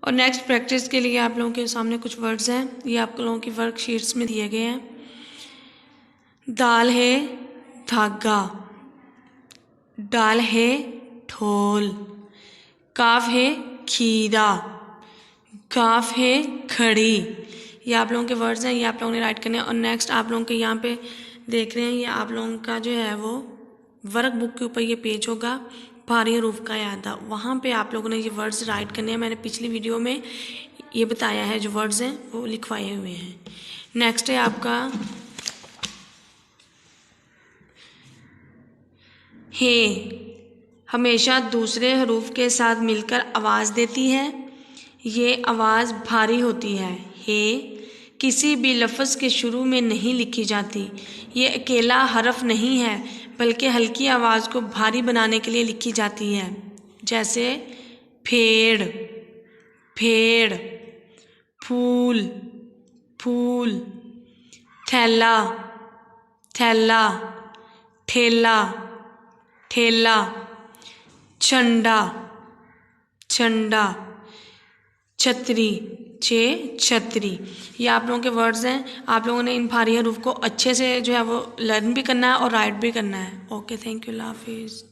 और next practice के लिए आप लोगों के सामने कुछ वर्ड्स हैं, ये आप लोगों की वर्कशीट्स में दिए गए हैं। दाल है धागा, डाल है ढोल, काफ है खीरा, काफ है खड़ी। ये आप लोगों के वर्ड्स हैं, ये आप लोगों ने राइट करने हैं। और नेक्स्ट आप लोगों के यहाँ पे देख रहे हैं, ये आप लोगों का जो है वो वर्क बुक के ऊपर ये पेज होगा, भारी हरूफ का यादा, वहाँ पे आप लोगों ने ये वर्ड्स राइट करने हैं। मैंने पिछली वीडियो में ये बताया है, जो वर्ड्स हैं वो लिखवाए हुए हैं। नेक्स्ट है आपका हे, हमेशा दूसरे हरूफ के साथ मिलकर आवाज़ देती है, ये आवाज़ भारी होती है। हे किसी भी लफ्ज़ के शुरू में नहीं लिखी जाती, ये अकेला हरफ नहीं है बल्कि हल्की आवाज़ को भारी बनाने के लिए लिखी जाती है। जैसे पेड़, पेड़, फूल, फूल, थैला, थैला, ठेला, ठेला, झंडा, झंडा, छतरी, छतरी। ये आप लोगों के वर्ड्स हैं। आप लोगों ने इन भारी हरूफ को अच्छे से जो है वो लर्न भी करना है और राइट भी करना है। ओके, थैंक यू, अल्लाह हाफिज़।